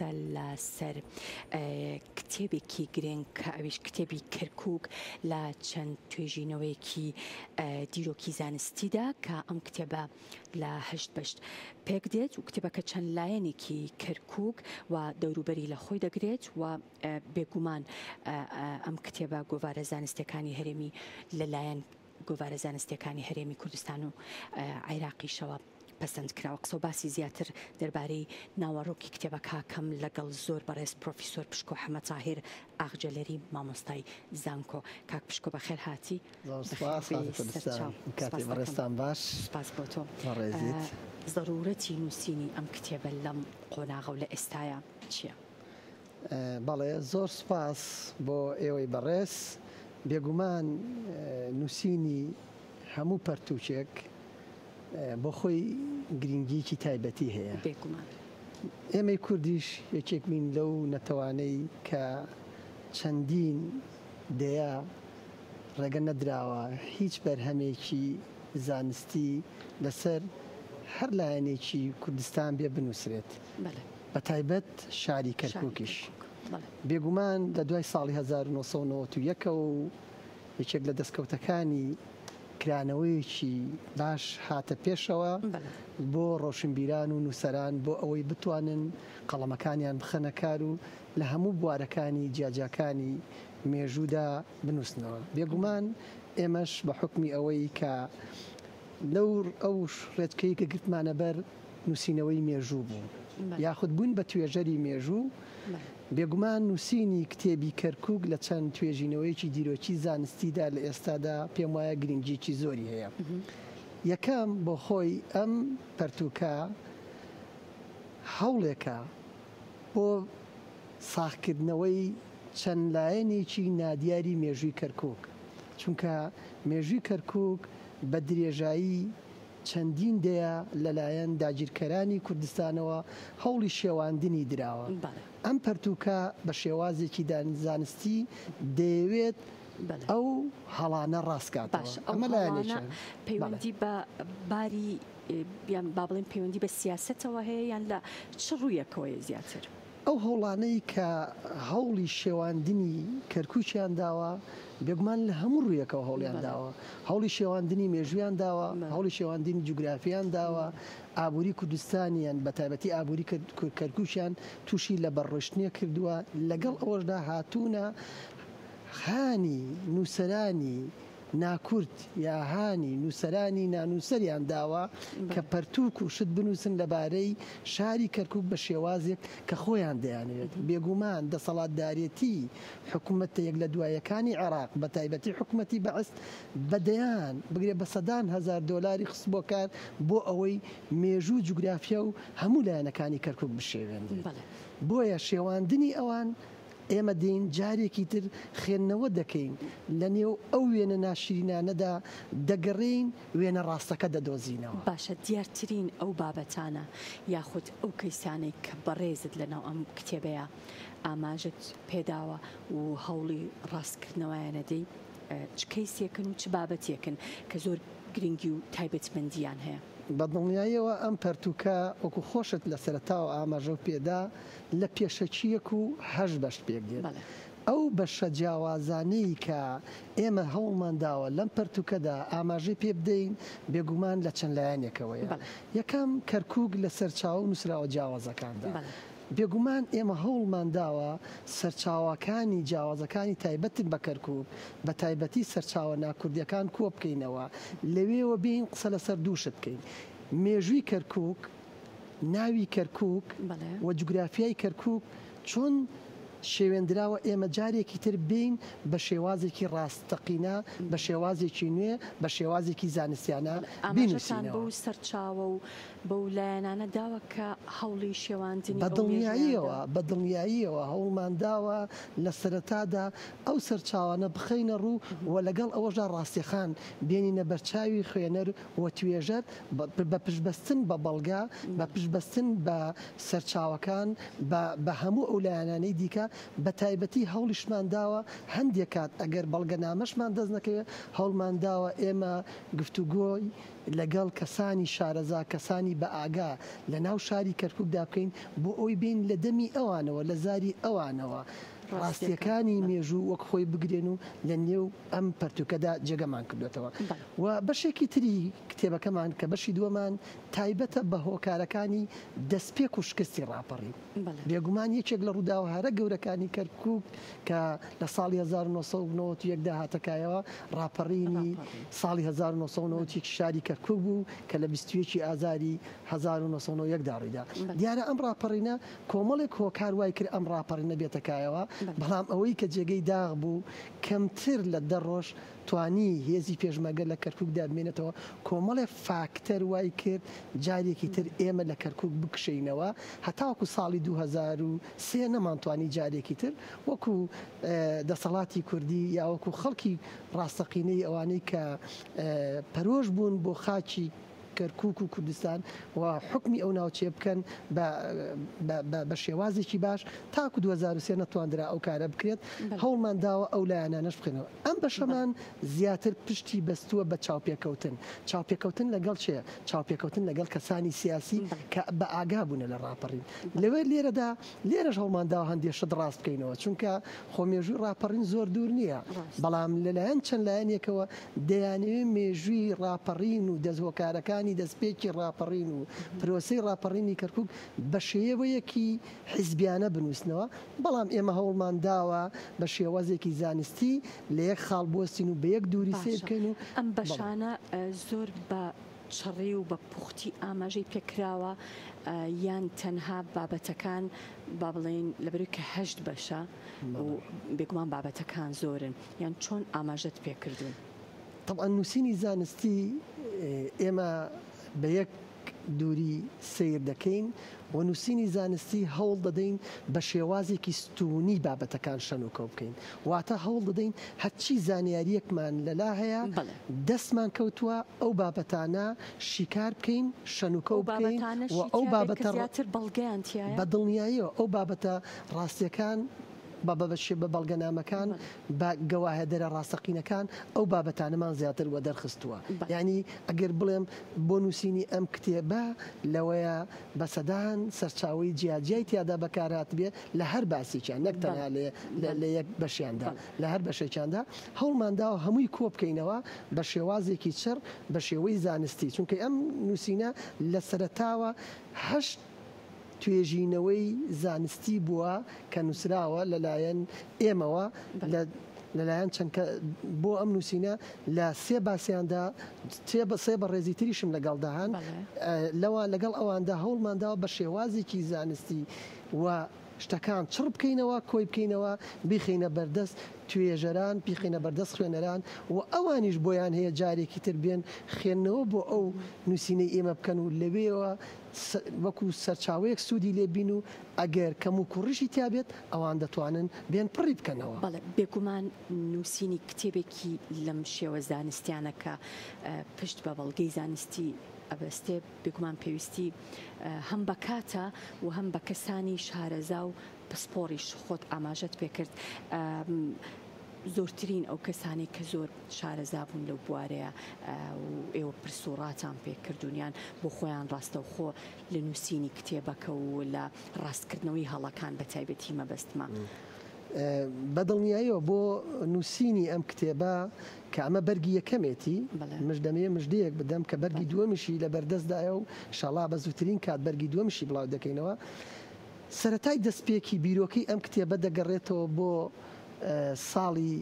باسە لەسەر کتێبێکی گرنگ کە ئەویش کتێبی کەرکووک لە چەند توێژینەوەیەکی دیرۆکی زانستیدا کە ئەم کتێبە لە هەشت بەشت پێک دێت و کتێبەکە چەند لایەنێکی کەرکووک و دەوروبەری لە خۆی دەگرێت و بێگومان ئەم کتێبە گۆڤارە زانستیەکانی هەرێمی لەلایەن گۆڤارە زانستیەکانی هەرێمی کوردستان و عێراقیشەوە پەسەند کراوە. قسە و باسی زیاتر دەربارەی ناوەڕۆکی کتێبەکە کەم لەگەڵ زۆر بەڕێز پرۆفیسۆر پشکۆ حەمەد تاهیر ئاغجەلەری مامۆستای زانکۆ. کاک پشکۆ بەخێر هاتی. کاتی بەڕێستان باش. سپاس بۆ تۆ. ضرورەتی نووسینی ئەم کتێبە لەم قۆناغە و لە ئێستاە چییە؟ بەڵێ زۆر سپاس بۆ ئێوەی بەڕێز. بێگومان نووسینی هەموو پەرتوچێک بۆ خۆی گرنگیکی تایبەتی هەیە. ئێمەی کوردیش یەکێک بین لەو نەتەوانەی کە چەندین دەیە ڕێگە نەدراوە هیچ بەرهەمێکی زانستی لەسەر هەر لایەنێکی کوردستان بێ بنووسرێت، بە تایبەت شاری کەرکووکیش. بێگومان لە دوای ساڵی 1991 و یەکێک لە دەستکەوتەکانی کرانەوەیەکی باش هاتە پێشەوە بۆ ڕۆشنبیران و نووسەران بۆ ئەوەی بتوانن قەڵەمەکانیان بخەنە کار و لە هەموو بوارەکانی جیاجاکانی مێژوودا بنووسنەوە. بێگومان ئێمەش بە حکمی ئەوەی کە لەو ئەو ڕێچکەی کە گرتمانە بەر نووسینەوەی مێژوو بوو یاخود بوون بە توێژەری مێژوو. بێگومان نووسینی کتێبی کەرکووک لە چەند توێژینەوەیکی دیرۆکی زانستیدا لە ئێستادا پێم وایە گرنگیکی زۆری هەیە. یەکەم بۆ خۆی ئەم پەرتووکە هەوڵێکە بۆ ساختکردنەوەی چەند لایەنێکی نادیاری مێژووی کەرکووک، چونکە مێژووی کەرکووک بە درێژایی چەندین دەیە لەلایەن داگیرکەرانی کوردستانەوە هەوڵی شێواندنی دراوە. ئەم پەرتووکە بە شێوازێکی زانستی دەیەوێت ئەو هەڵانە ڕاستکاتەوە. ئەمە لایەنێکە پەیوەندی بە باری یان با بڵێن پەیوەندی بە سیاسەتەوە هەیە یان لە چ ڕوویەکەوەیە زیاتر؟ ئەو هەوڵانەی کە هەوڵی شێواندنی کەرکووکیان داوە بێگومان لە هەموو ڕوویەکەوە هەوڵیان داوە. هەوڵی شێواندنی مێژویان داوە، هەوڵی شێواندنی جوگرافیان داوە، ئابووری کوردستانیان بە تایبەتی ئابووری کەرکووکیان تووشی لە بەڕۆشتنیە کردووە. لەگەڵ ئەوەشدا هاتوونە هانی نووسەرانی ناکورد یا هانی نووسەرانی نانووسەریان داوە کە پەرتووک و شت بنووسن لەبارەی شاری کەرکووک بە شێوازێک کە خۆیان دەیانوێت. بێگومان دەسەڵاتدارێتی حکوومەتە یەک لە دوایەکانی عێراق بە تایبەتی حکوومەتی بەعست بەدەیان بگرێت بە سەدان هزار دۆلاری خست بۆ کار بۆ ئەوەی مێژوو جوگرافیا و هەموو لایەنەکانی کەرکووک بشێوێن. بۆیە شێواندنی ئەوان ئێمە دێین جارێکی تر خێنەوە دەکەین لە نێو ئەو وێنە ناشرینانەدا دەگەڕین وێنە ڕاستەکە دەدۆزینەوە. باشە دیارترین ئەو بابەتانە یاخود ئەو کەیسانەی کە بەڕێزت لەناو ئەم کتێبەیە ئاماژت پێداوە و هەوڵی ڕاستکردنەوەیانەدەی چ کەیسێکن و چ بابەتێکن کە زۆر گرنگی و تایبەتمەندیان هەیە؟ بەدڵنیاییەوە ئەم پەرتووکە وەکو خۆشت لە سەرەتاوە ئاماژە و پێدا لە پێشەچیەک و هەش بەش پێک دێت. ئەو بەشە جیاوازانەی کە ئێمە هەوڵمان داوە لەم پەرتووکەدا ئاماژەی پێ بدەین بێگومان لە چەند لایەنێکەوەیە. یەکەم کەرکووک لە سەرچاو و نووسراوە جیاوازەکاندا. بێگومان ئێمە هەوڵمان داوە سەرچاوەکانی جیاوازەکانی تایبەتن بە کەرکووک بە تایبەتی سەرچاوە ناکوردیەکان کۆ بکەینەوە، لەوێوە بین قسە لەسەر دووشت بکەین. مێژووی کەرکووک، ناوی کەرکووک و جوگرافیای کەرکووک چۆن شێوێنراوە ئێمە جارێکی تر بین بە شێوازێکی ڕاستەقینە، بە شێوازێکی نوێ، بە شێوازێکی زانستیانە بینوسان بەو سەرچاوە و بەو لایەنانە داوە کە هەوڵی شێواندنی بەدڵنیاییەوە هەوڵمان داوە لە سەرەتادا ئەو سەرچاوانە بخەینە ڕوو و لەگەڵ ئەوەشدا ڕاستیخان بێنینە بەرچاوی خوێنەر و توێژەر بە پشتبەستن بە بەڵگا، بە پشتبەستن بە سەرچاوەکان، بە هەموو ئەو لایەنانەی دیکە بە تایبەتی هەوڵیشمان داوە هەندێک کات ئەگەر بەڵگەنامەشمان دەست نەکەوێت هەوڵمان داوە ئێمە گفتوگۆی لەگەڵ کەسانی شارەزا کەسانی بە ئاگا لە ناو شاری کەرکووکدا بکەین بۆ ئەوی بین لە دەمی ئەوانەوە لە زاری ئەوانەوە ڕاستیەکانی مێژوو وەک خۆی بگرێن و لە نێو ئەم پەرتوکەدا جێگەمان کردوێتەوە و بەشێکی تری کتێبەکەمان کە بەشی دووەمان تایبەتە بە هۆکارەکانی دەستپێک و شکستی ڕاپەڕی بێگومان یەکێک لە ڕووداوهارە گەورەکانی کەرکووک کە لە ساڵی 1990 هاتەکایەوە ڕاپەڕینی ساڵی 1990 شاری کەرکووک بوو کە لە 21 ئازاری 1990 ڕوویدا دیارە ئەم ڕاپەڕینە کۆمەڵێک هۆکار وای کرد ئەم ڕاپەڕینە بێتەکایەوە بەڵام ئەوەی کە جێگەی داغ بوو کەمتر لە 10 ڕۆژ توانی هێزی پێشمەگەر لە کەرکووکدا بمێنێتەوە کۆمەڵێ فاکتەر وای کرد جارێکی تر ئێمە لە کەرکووک بکشینەوە هەتاوەکو ساڵی 2003 نەمانتوانی جارێکی تر وەکو دەسەڵاتی کوردی یا وەکو خەڵکی ڕاستەقینەی ئەوانەی کە پەرۆژ بوون بۆ خاچی کەرکووک و کوردستان و حکمی ئەو ناوچێ بکەن بە شێوازێکی باش تاکو 2003 نەتواندرا ئەو کارە بکرێت هەوڵمان داوە ئەو لایەنانەش بخێنەوە ئەم بەشەمان زیاتر پشتی بەستووە بە چاوپێکەوتن چاوپێکەوتن لەگەڵ چێ چاوپێکەوتن لەگەڵ کەسانی سیاسی کە بە ئاگا بوونە لە ڕاپەڕین لەوێ لێرەدا لێرەش هەوڵمان داوە هەندێشت ڕاست بکەینەوە چونکە خۆمێژووی ڕاپەڕین زۆر دوور نییە بەڵام لەلایەن چەند لایەنێکەوە دەیانەوێت مێژووی ڕاپەڕین و دەستهۆکارەکان دەستپێکی ڕاپەڕین و پرۆسەی ڕاپەڕینی کەرکووک بە شێوەیەکی حیزبیانە بنووسنەوە بەڵام ئێمە هەوڵمان داوە بە شێوازێکی زانستی لە یەک خاڵ بۆستین و بە یەک دووری سێ بکەین و ئەم بەشانە زۆر بە شەڕی و بە پوختی ئاماژەی پێکراوە یان تەنها بابەتەکان با بڵێن لەبەرەوەی کە 8 بەشە و بێگومان بابەتەکان زۆرن یان چۆن ئاماژەت پێکردون طبعا نووسینی زانستی ئێمە بە یەک دووری سیر دەکەین و نووسینی زانستی هەوڵ دەدەین بە شێوازێکی ستونی بابەتەکان شەنوکە بکەین واتە هەوڵ دەدەین هەرچی زانیاریەکمان لەلا هەیە دەستمان کەوتووە ئەو بابەتانە شیکار بکەین شەنوکە بکەین و ئەو بابەتە بە دڵنیاییەوە ئەو بابەتە ڕاستیەکان بەبەشێ بە بەڵگەنامەکان بە گەواهێدەرە ڕاستەقینەکان ئەو بابەتانەمان زیاتر وە دەرخستووە یعنی ئەگەر بڵێم بۆ نووسینی ئەم کتێبە لەوەیە بەسەدان سەرچاوی جیاجیای تیادا بەکارات بێ لە هەر باسییان نەک تەنها لە یەک بەشیاندا لە هەر بەشێکیاندا هەوڵمانداوە هەمووی کۆ بکەینەوە بە شێوازێکی چڕ بە شێوەی زانستی چونکە ئەم نووسینە لە سەرەتاوە هەشت توێژینەوەی زانستی بووە کە نووسراوە لەلایەن ئێمەوە لەلایەن چەندکە بۆ ئەم نووسینە لە سێ باسییاندا سێ بە ڕێزی تریشم لەگەڵداهان لەوە لەگەڵ ئەواندا هەوڵمانداوە بە شێوازێکی زانستی و شتەکان چڕ بکەینەوە کۆی بکەینەوە بیخینە بەردەست توێژەران بیخینە بەردەست خوێنەران و ئەوانیش بۆیان هەیە جارێکی تر بێن خوێندنەوە بۆ ئەو نووسینەی ئێمە بکەن و لەوێەوە وەکو سەرچاوەیەک سوودی لێبین و ئەگەر کەم و کوڕیشی تیابێت ئەوان دەتوانن بێن پڕی بکەنەوە بەڵێ بێگومان نووسینی کتێبێکی لەم شێوە زانستیانە کە پشت بە بەڵگەی زانستی ئەبەستێ بێگومان پێویستی هەم بە کاتە و هەم بە کەسانی شارەزا و پسپۆریش خۆت ئاماژەت پێکرد زۆرترین ئەو کەسانی کە زۆر شارەزا بوون لەو بوارەیە و ئێوە پرسوڕاتان پێکردونیان بۆ خۆیان ڕاستەوخۆ لە نووسینی کتێبەکە و لە ڕاستکردنەوەی هەڵەکان بە تایبەتی مەبەستمە بەدڵنیاییەوە بۆ نووسینی ئەم کتێبە کە ئەمە بەرگی یەکەمێتی مژدەمێ مژدەیەک بدەم کە بەرگی دووەمیشی لە بەردەستدایە و شەڵا بە زووترین کات بەرگی دووەمیشی بڵاو دەکەینەوە سەرەتای دەستپێکی بیرۆکەی ئەم کتێبە دەگەڕێتەوە بۆ ساڵی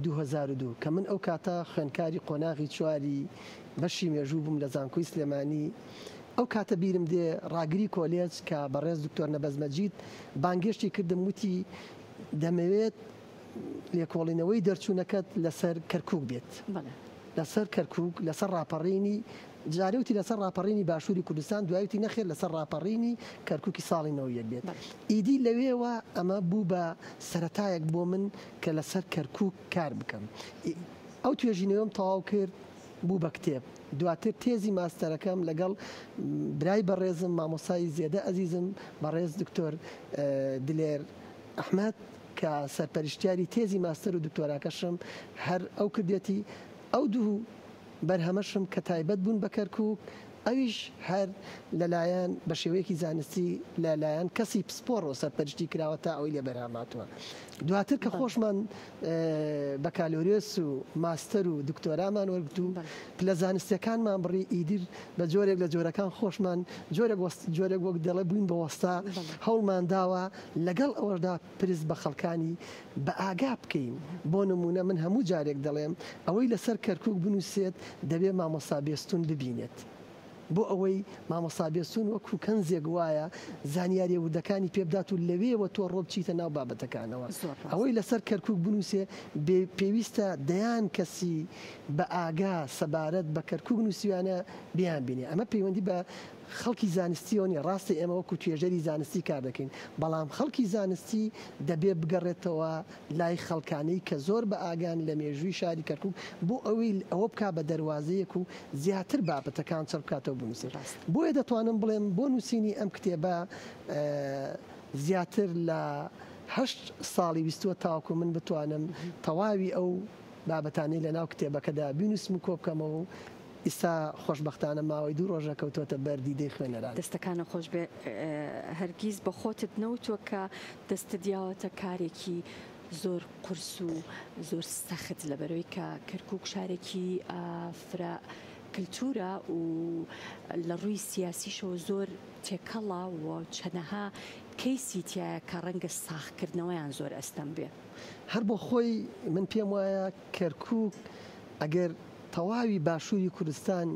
2002 کە من ئەو کاتە خوێندکاری قۆناغی چواری بەشی مێژوو بووم لە زانکۆی سلێمانی ئەو کاتە بیرم دێ ڕاگری کۆلێج کە بەڕێز دکتۆر نەبەزمەجید بانگێشتی کردم وتی دەمەوێت لێکۆڵینەوەی دەرچوونەکەت لەسەر کەرکووک بێت لەسەر کەرکووک لەسەر ڕاپەڕینی جارێوتی لەسەر ڕاپەڕینی باشووری کوردستان دوایوتی نەخێر لەسەر ڕاپەڕینی کەرکووکی ساڵی 91 بێت ئیدی لەوێوە ئەمە بوو بە سەرەتایەک بۆ من کە لەسەر کەرکووک کار بکەم ئەو توێژینەوەم تەواو کرد بوو بە کتێب دواتر تێزی ماستەرەکەم لەگەڵ برای بەڕێزم مامۆسای زێدە ئەزیزم بەڕێز دکتۆر دلێر ئەحمەد کە سەرپەرشتیاری تێزی ماستەر و دکتۆراکەشم هەر ئەو کردێتی ئەو دوو بەرهەمەشم کە تایبەت بوون بە کەرکووک ئەویش هەر لەلایەن بە شێوەیەکی زانستی لەلایەن کەسی پسپۆڕۆ سەرپەرشتی کراوە تا ئەوی لێ بەرهەماتوە. دواتر کە خۆشمان بەکالۆریۆس و ماستەر و دکتۆرامان وەرگتو لە زانستیەکانمان بڕی ئیدیر بە جۆرێک لە جۆرەکان خۆشمان جۆرێک وەک دەڵێ بووین بە وەستا هەوڵمان داوە لەگەڵ ئەوەشدا پرس بە خەڵکانی بە ئاگا بکەین. بۆ نمونە من هەموو جارێک دەڵێم ئەوەی لەسەر کەرکووک بنووسێت دەبێت مامۆستا بێستون ببینێت. بۆ ئەوەی مامۆستا بێستون وەکو کەنزێک وایە زانیاری وردەکانی پێبدات و لەوێەوە تۆ ڕۆ بچیتە ناو بابەتەکانەوە. ئەوەی لەسەر کەرکووک بنووسێ پێویستە دەیان کەسی بە ئاگا سەبارەت بە کەرکووک نووسیوانە بیان بینێ. ئەمە پەیوەندی بە خەڵکی زانستیۆنی ڕاستی ئێمە وەکو توێژەری زانستی کار دەکەین، بەڵام خەڵکی زانستی دەبێت بگەڕێتەوە لای خەڵکانەی کە زۆر بە ئاگان لە مێژووی شاری کەرکووک بۆ ئەوەی ئەوە بک بە دەواازەیەک و زیاتر بابەتەکان چڕ بکاتەوە بنووسێ. بۆیە دەتوانم بڵێم بۆ نووسینی ئەم کتێبە زیاتر لە 8 ساڵی ویستوە تاوکو من بتوانم تەواوی ئەو بابەتانی لە ناو کتێبەکەدا بینوسم و کۆ بکەمەوە. ئێستا خۆشببختانە ماوەی دوو ڕۆژە کەوتۆتە بەردی دەی خوێنەران. دەستەکانە خۆش بێ هەرگیز بە خۆتت نەوتوە کە دەستە دیاوەتە کارێکی زۆر قورس و زۆر سەخت لەبەرەوەی کە کەرکووک شارێکی فرا کللتورە و لە ڕووی سیاسیشەوە زۆر تێکەڵا و چەنەها کەیسی تایە کە ڕەنگە ساختکردنەوەیان زۆر ئەستەم بێ. هەر بۆ خۆی من پێم وایە کەرکووک ئەگەر تەواوی باشووری کوردستان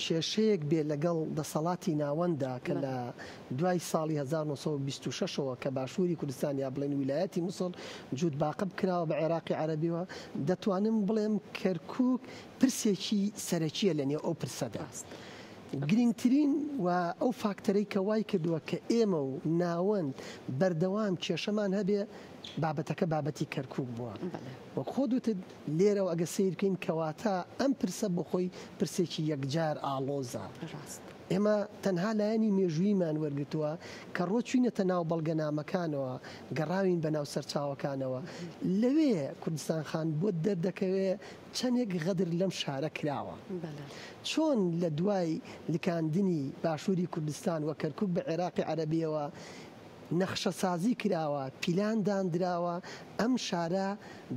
کێشەیەک بێ لەگەڵ دەسەڵاتی ناوەندا کە لە دوای ساڵی 1926ەوە کە باشووری کوردستان یا بڵێن ویلایەتی مووسڵ جوود باقب کراوە بە عێراقی عەرەبیەوە دەتوانم بڵێم کەرکووک پرسێکی سەرەکیە لەنێ ئەو پرسەدا. گرنگترین و ئەو فاکتەرەی کە وای کردووە کە ئێمە و ناوەند بەردەوام کێشەمان هەبێ بابەتەکە بابەتی کەرکووک بووە. وەک خۆ دوتت لێرەوە ئەگە سیرکەین کەواتە ئەم پرسە بۆ خۆی پرسێکی یەکجار ئاڵۆزە. ئێمە تەنها لایەنی مێژوویمان وەرگتووە کە ڕۆچوینەتە ناو بەڵگەنامەکانەوە گەڕاوین بە ناو سەرچاوەکانەوە لەوێ کوردستان خان بۆ دەردەکەوێ چەندێک غەدر لەم شارە کراوە. چۆن لە دوای لکاندنی باشووری کوردستان وە کەرکووک بە عێراقی عەرەبیەوە نەخشە سازی کراوە پیلان دانراوە ئەم شارە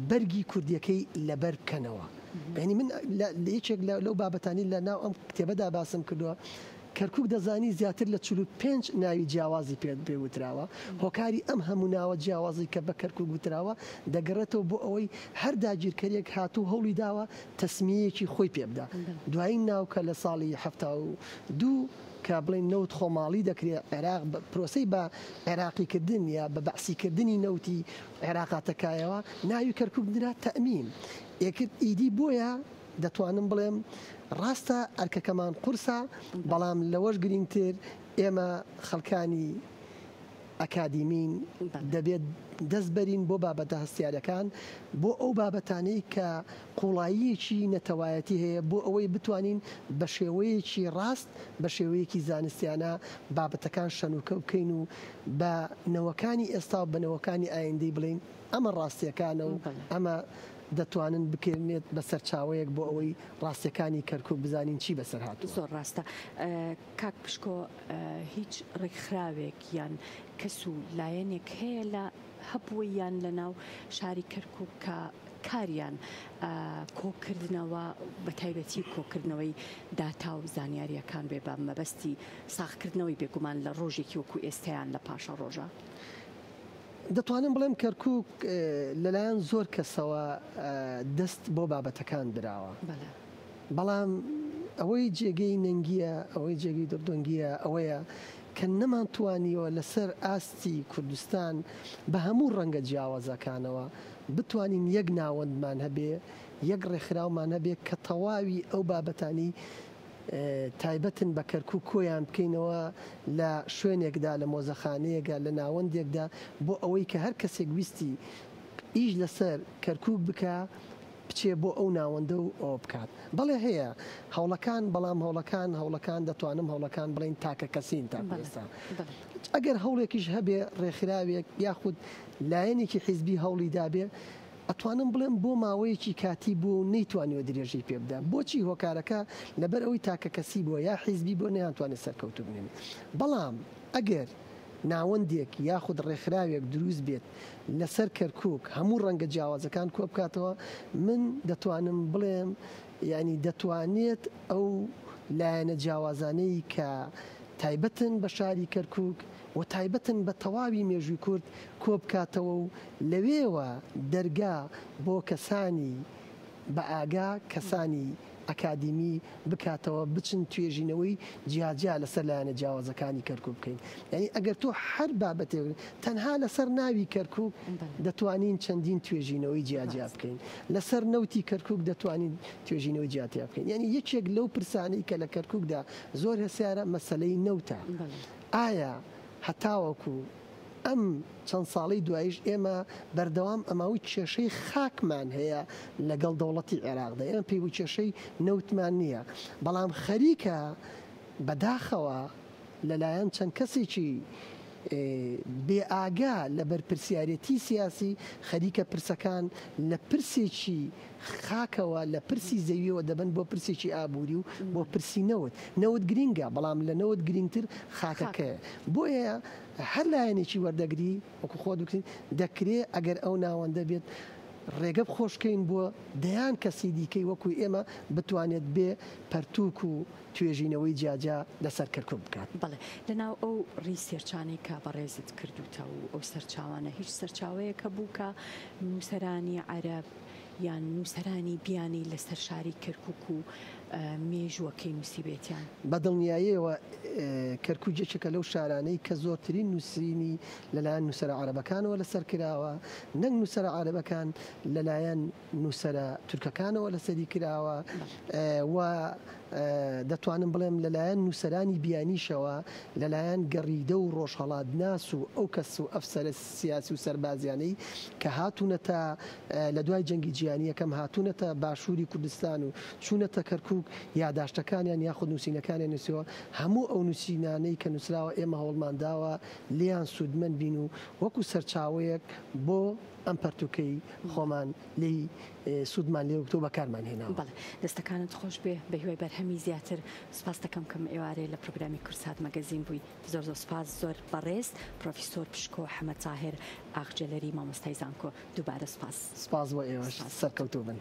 بەرگی کوردیەکەی لەبەر بکەنەوە. بینی من یەکێک لەو بابەتانی لە ناو ئەم کتێبەدا باسم کردووە کەرکووک دەزانی زیاتر لە 45 ناوی جیاوازی پێوتراوە هۆکاری ئەم هەموو ناوە جیاوازی کە بە کەرکووک وتراوە دەگەڕێتەوە بۆ ئەوەی هەر داگیرکەرێک هاتوو هەوڵی داوە تەسمیەیەکی خۆی پێبدا. دوایی ناو کە لە ساڵی 1972 کە بڵین نەوت خۆماڵی دەکرێت عێراق پرۆسەی بە عێراقیکردن یا بە بەعسیکردنی نەوتی عێراقاتەکایەوە ناوی کەرکووک درا تەئمین ئێکرد ئیدی بۆیە دەتوانم بڵێم ڕاستە ئەرکەکەمان قورسە بەڵام لەوەش گرنگتر ئێمە خەڵکانی ئەکادیمین دەبێت دەست بەرین بۆ بابەتە هەستیارەکان بۆ ئەو بابەتانەی کە قوڵاییەکی نەتەوایەتی هەیە بۆ ئەوەی بتوانین بە شێوەیەکی ڕاست بە شێوەیەکی زانستیانە بابەتەکان شەنوکە بکەین و بە نەوەکانی ئێستا و بەنەوەکانی ئایندەی بڵین ئەمە ڕاستیەکانە و ئەمە دەتوانن بکردێت بە سەرچاوەیەک بۆ ئەوەی ڕاستیەکانی کەرکووک بزانین چی بەسەر هاتووە. زۆر ڕاستە. کاک پشکۆ هیچ ڕێکخراوێک یان کەس و لایەنێک هەیە لە هەبوویان لە ناو شاری کەرکووک کە کاریان کۆکردنەوە بە تایبەتی کۆکردنەوەی داتا و زانیاریەکان بێ بە مەبەستی ساختکردنەوەی بێگومان لە ڕۆژێکی وەکو ئێستایان لە پاشە ڕۆژە؟ دەتوانم بڵێم کەرکووک لەلایەن زۆر کەسەوە دەست بۆ بابەتەکان براوە. بەڵام ئەوەی جێگەی نەنگیە ئەوەی جێگەی دەردۆنگیە ئەوەیە کە نەمانتوانیەوە لەسەر ئاستی کوردستان بە هەموو ڕەنگە جیاوازەکانەوە بتوانین یەک ناوەندمان هەبێ یەک ڕێکخراومان هەبێ کە تەواوی ئەو بابەتانی تایبەتن بە کەرکووک کۆیان بکەینەوە لە شوێنێکدا لە مۆزەخانەیەکدا لە ناوەندێکدا بۆ ئەوەی کە هەر کەسێک ویستی ئیش لەسەر کەرکووک بکە بچێ بۆ ئەو ناوەندە و ئەو بکات بەڵێ هەیە هەوڵەکان بەڵام هەوڵەکان دەتوانم هەوڵەکان بڵین تاکە کەسین تا ئێستا ئەگەر هەوڵێکیش هەبێ ڕێکخراوێک یاخود لایەنێکی حیزبی هەوڵی دابێ ئەتوانم بڵێم بۆ ماوەیەکی کاتی بوو نەیتوانیوە درێژەی پێ بدە بۆچی هۆکارەکە لەبەر ئەوەی تاکە کەسی بووە یا حیزبی بۆ نەیانتوانێت سەرکەوتو بنێن بەڵام ئەگەر ناوەندێک یاخود ڕێکخراوێک دروست بێت لەسەر کەرکووک هەموو ڕەنگە جیاوازەکان کۆ بکاتەوە من دەتوانم بڵێم ینی دەتوانێت ئەو لایەنە جیاوازانەی کە تایبەتن بە شاری کەرکووک و تایبەتن بە تەواوی مێژووی کورد کۆ بکاتەوە و لەوێوە دەرگا بۆ کەسانی بە ئاگا کەسانی ئەکادیمی بکاتەوە بچن توێژینەوەی جیاجیا لەسەر لایەنە جیاوازەکانی کەرکووک بکەین یعنی ئەگەر تۆ هەر بابەتێ تەنها لەسەر ناوی کەرکووک دەتوانین چەندین توێژینەوەی جیاجیا بکەین لەسەر نەوتی کەرکووک دەتوانین توێژینەوەی جیاتیا بکەین یعنی یەکێک لەو پرسانەی کە لە کەرکووکدا زۆر هەسیارە مەسەلەی نەوتە ئایا هەتاوەکو ئەم چەند ساڵی دوایش ئێمە بەردەوام ئەماوی کێشەی خاکمان هەیە لەگەڵ دەوڵەتی عێراقدا ئێمە پێی کێشەی نەوتمان نییە بەڵام خەریکە بەداخەوە لەلایەن چەند کەسێکی بێ ئاگا لە بەرپرسیارەتی سیاسی خەریکە پرسەکان لە پرسێکی خاکەوە لە پرسی زەویەوە دەبن بۆ پرسێکی ئابووری و بۆ پرسی نەوت گرینگە بەڵام لە نەوت گرینگتر خاکەکەیە بۆیە هەر لایەنێکی وەردەگری وەکو خۆ دوکرین دەکرێت ئەگەر ئەو ناوەندە بێت ڕێگە خۆشکەین بۆ دەیان کەسی دیکەی وەکو ئێمە بتوانێت بێ پەرتووک و توێژینەوەی جیاجا لەسەر کەرکووک بکات بڵێ لەناو ئەو ڕیسێرچانەی کە بەڕێزت کردوتە و ئەو سەرچاوانە هیچ سەرچاوەیە کە بوو کە نووسەرانی عەرەب یان نووسەرانی بیانی لەسەر شاری کەرکووک و مێژووەکەی نووسیبێتیان بەدڵنیاییەوە کەرکووجێکێکە لەو شارانەی کە زۆرترین نووسینی لەلایەن نووسەرە عەرەبەکانەوە لەسەر کراوە نەک نووسەرە عەرەبەکان لەلایەن نووسەرە تورکەکانەوە لەسەری کراوە و دەتوانم بڵێم لەلایەن نووسەرانی بیانیشەوە لەلایەن گەڕیدە و ڕۆژهەڵات ناس و ئەو کەس و ئەفسەرە سیاسی و سەربازیانەی کە هاتوونەتە لە دوای جەنگی جیهانی یەکەم هاتوونەتە باشووری کوردستان و چوونەتە کەرکووک یاداشتەکانیان یاخود نووسینەکانیان نووسیەوە هەموو ئەو نووسینانەی کە نووسراوە ئێمە هەوڵمانداوە لیان سوودمەند بین و وەکو سەرچاوەیەک بۆ ئەم پەرتوکەی خۆمان لی سوودمان لێ وتۆ بەکارمان هێناوە بەڵێ دەستەکانت خۆش بێ بە هیوای بەرهەمی زیاتر سپاس دەکەم کەم ئێوارەیە لە پرۆگرامی کورسات مەگەزین بووی زۆر سپاس زۆر بەڕێز پرۆفیسۆر پشکۆ حەمەد تاهێر ئاخجەلەری مامۆستای زانکۆ دووبارە سپاس بۆ ئێوەش سەرکەوتوو بن